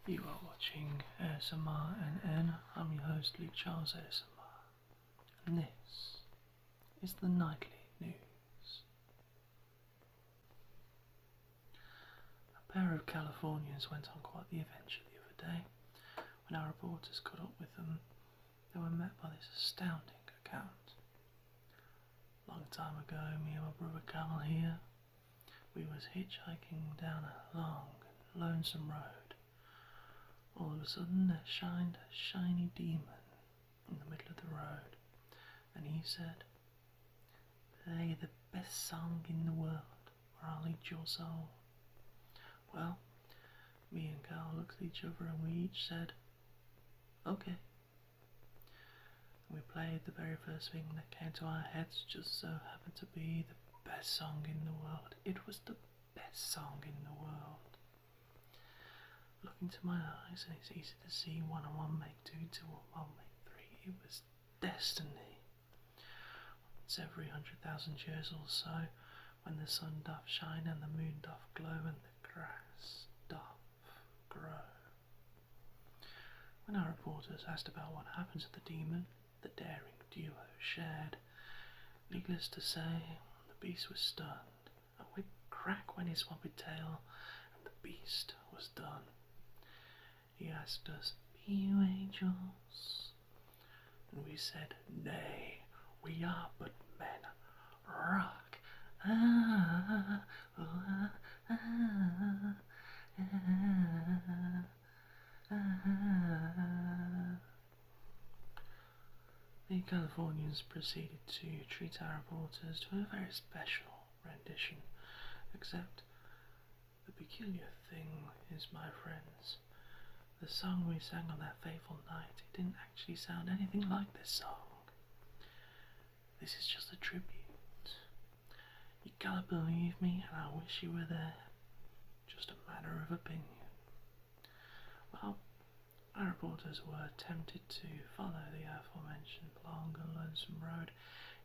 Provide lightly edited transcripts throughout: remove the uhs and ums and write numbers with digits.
You are watching ASMRNN. I'm your host, Luke Charles ASMR, and this is the nightly news. A pair of Californians went on quite the adventure the other day. When our reporters caught up with them, they were met by this astounding account. Long time ago, me and my brother Cal here, we was hitchhiking down a long and lonesome road. All of a sudden there shined a shiny demon in the middle of the road, and he said, "Play the best song in the world, or I'll eat your soul." Well, me and Cal looked at each other and we each said, "Okay." We played the very first thing that came to our heads, just so happened to be the best song in the world. It was the best song in the world. Look into my eyes and it's easy to see 1 and 1 make 2, 2 and 1 make 3. It was destiny. Once every 100,000 years or so, when the sun doth shine and the moon doth glow and the grass doth grow. When our reporters asked about what happened to the demon, the daring duo shared. Needless to say, the beast was stunned. A whip crack went his swampy tail, and the beast was done. He asked us, "Be you angels?" And we said, "Nay, we are but men. Rock. Ah, ah, ah, ah, ah." The Californians proceeded to treat our reporters to a very special rendition, except the peculiar thing is, my friends, the song we sang on that fateful night, it didn't actually sound anything like this song. This is just a tribute. You gotta believe me, and I wish you were there. Just a matter of opinion. Well, our reporters were tempted to follow the aforementioned long and lonesome road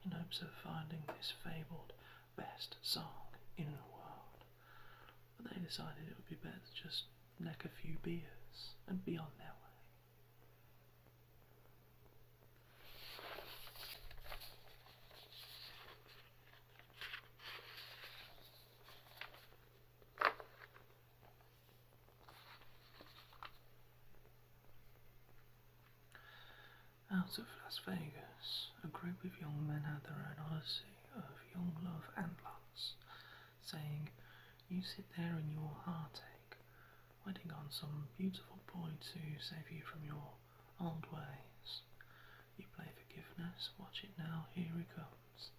in hopes of finding this fabled best song in the world. But they decided it would be better to just neck a few beers and be on their way. Out of Las Vegas, a group of young men had their own odyssey of young love and loss, saying, "You sit there in your heartache, waiting on some beautiful boy to save you from your old ways. You play forgiveness, watch it now, here he comes.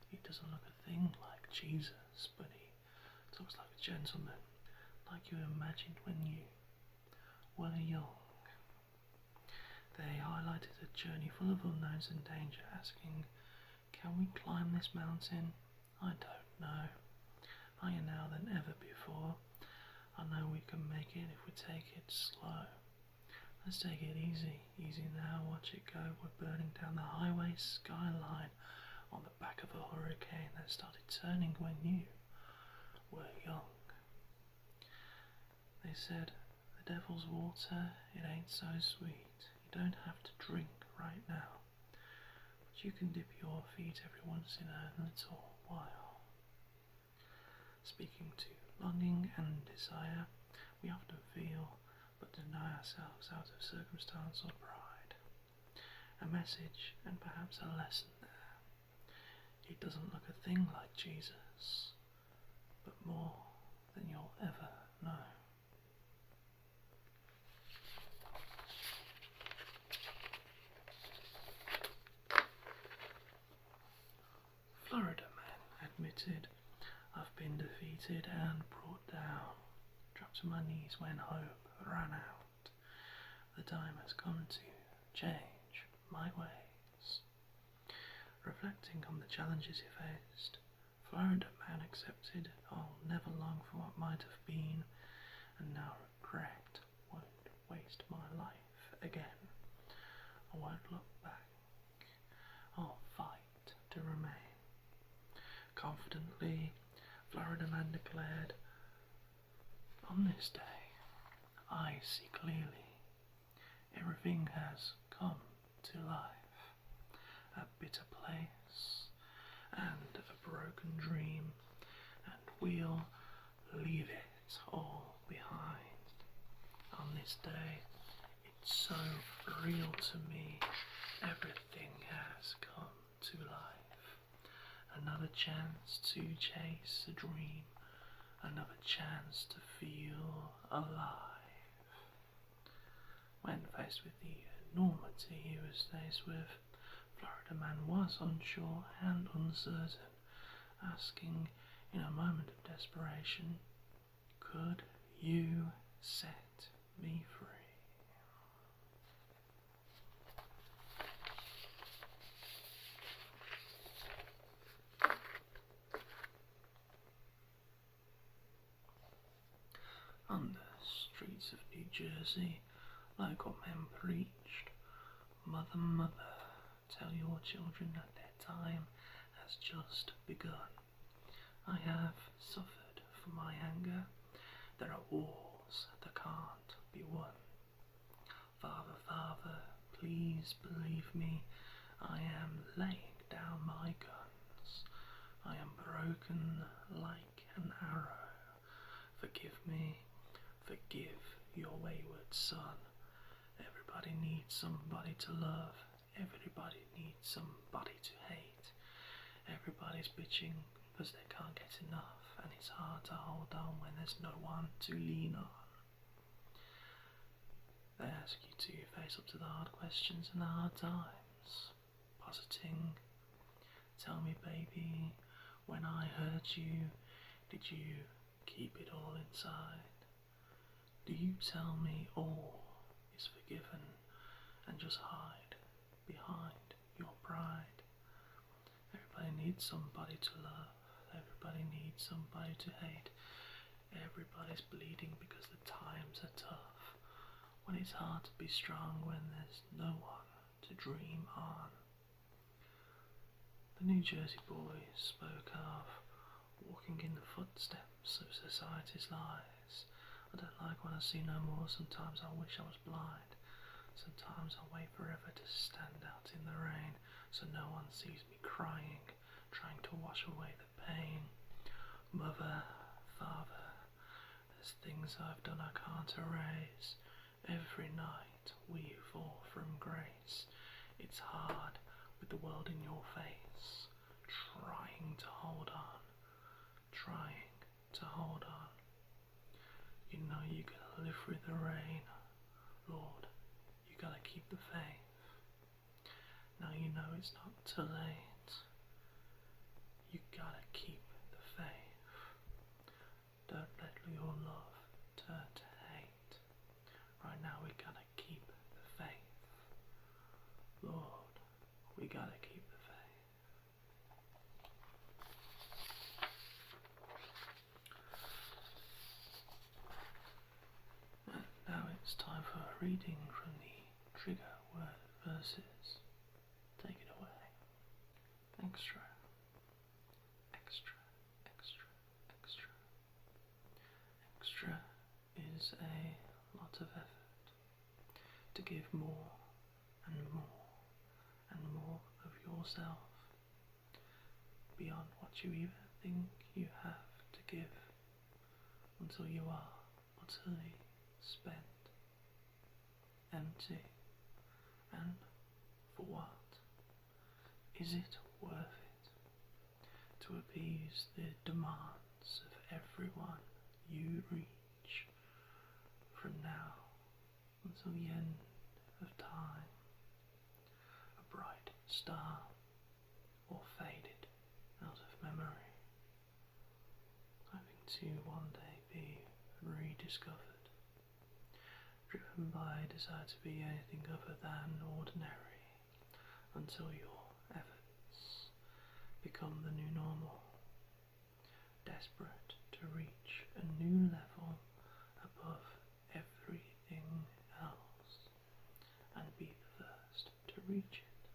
He doesn't look a thing like Jesus, but he talks like a gentleman, like you imagined when you were young." They highlighted a journey full of unknowns and danger, asking, "Can we climb this mountain? I don't know. Higher now than ever before. I know we can make it if we take it slow. Let's take it easy, easy now, watch it go. We're burning down the highway skyline on the back of a hurricane that started turning when you were young." They said, "The devil's water, it ain't so sweet. You don't have to drink right now, but you can dip your feet every once in a little while." Speaking to longing and desire, we often feel but deny ourselves out of circumstance or pride. A message and perhaps a lesson there. He doesn't look a thing like Jesus, but more than you'll ever know. Florida man admitted, "I've been defeated and brought down. Dropped to my knees when hope ran out. The time has come to change my ways." Reflecting on the challenges he faced, Florida man accepted, "I'll never long for what might have been, and now regret won't waste my life again. I won't look back. I'll fight to remain." Confidently, Florida man declared, "On this day, I see clearly. Everything has come to life. A bitter place, and a broken dream, and we'll leave it all behind. On this day, it's so real to me, everything has come to life. Another chance to chase a dream, another chance to feel alive. When faced with the enormity he was faced with, Florida Man was unsure and uncertain, asking in a moment of desperation, "Could you set me free?" On the streets of New Jersey, local men preached, "Mother, mother, tell your children that their time has just begun. I have suffered for my anger. There are wars that can't be won. Father, father, please believe me, I am laying down my guns. I am broken like an arrow. Forgive me, forgive your wayward son. Everybody needs somebody to love. Everybody needs somebody to hate. Everybody's bitching because they can't get enough, and it's hard to hold on when there's no one to lean on." They ask you to face up to the hard questions and the hard times. Positing, "Tell me, baby, when I hurt you, did you keep it all inside? Do you tell me all is forgiven and just hide behind your pride?" Everybody needs somebody to love. Everybody needs somebody to hate. Everybody's bleeding because the times are tough. When it's hard to be strong when there's no one to dream on. The New Jersey boys spoke of walking in the footsteps of society's lies. "I don't like what I see no more. Sometimes I wish I was blind. Sometimes I wait forever to stand out in the rain so no one sees me crying, trying to wash away the pain. Mother, father, there's things I've done I can't erase. Every night we fall from grace. It's hard with the world in your face, trying to hold on, trying to hold on. You know you gotta live through the rain. Lord, you gotta keep the faith. Now you know it's not too late. You gotta keep the faith. Don't let your love turn to hate. Right now we gotta keep the faith. Lord, we gotta keep the faith." And now it's time for a reading from the trigger word verses. Take it away. Extra. Extra, extra, extra. Extra is a lot of effort to give more and more and more of yourself beyond what you even think you have to give, until you are utterly spent, empty, and for what? Is it worth it to appease the demands of everyone you reach from now until the end of time? A bright star, or faded out of memory, hoping to one day be rediscovered, driven by a desire to be anything other than ordinary, until your efforts become the new normal, desperate to reach a new level above everything else, and be the first to reach it.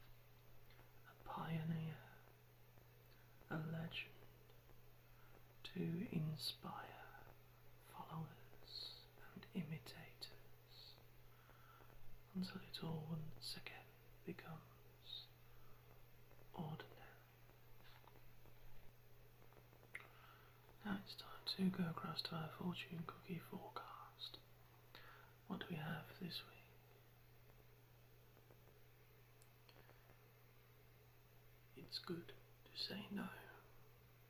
A pioneer, a legend, to inspire followers and imitators. it all once again becomes ordinary. Now it's time to go across to our fortune cookie forecast. What do we have this week? It's good to say no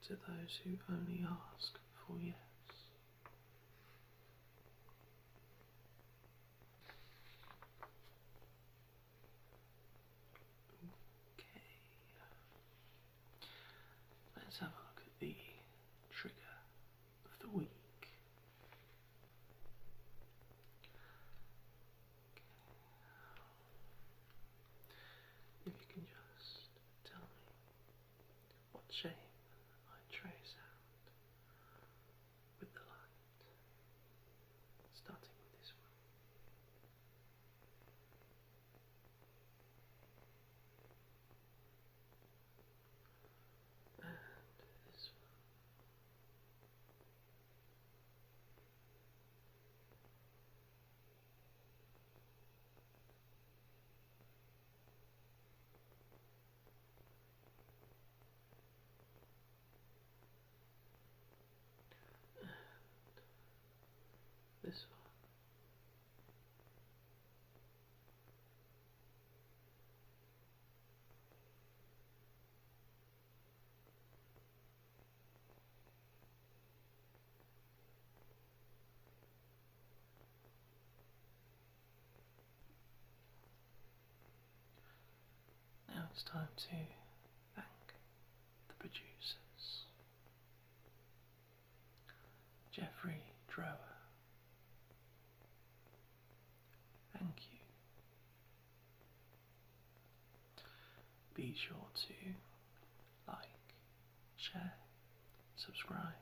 to those who only ask for yes. Okay. Let's have a look at the trigger of the week. If you can just tell me what shape I trace out with the light, starting with this one. And this one. This one. Now it's time to thank the producers. Jeffrey Drower, thank you. Be sure to like, share, subscribe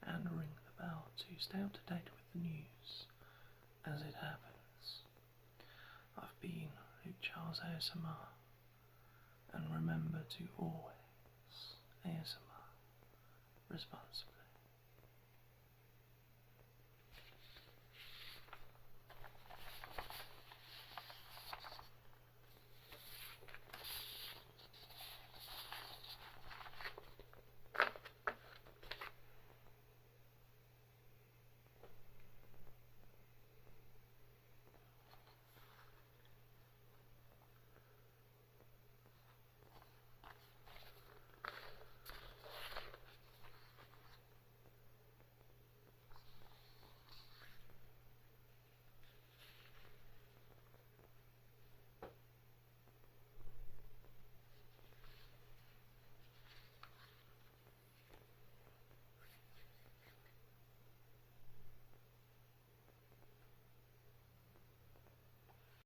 and ring the bell to stay up to date with the news as it happens. I've been Luke Charles ASMR, and remember to always ASMR responsibly.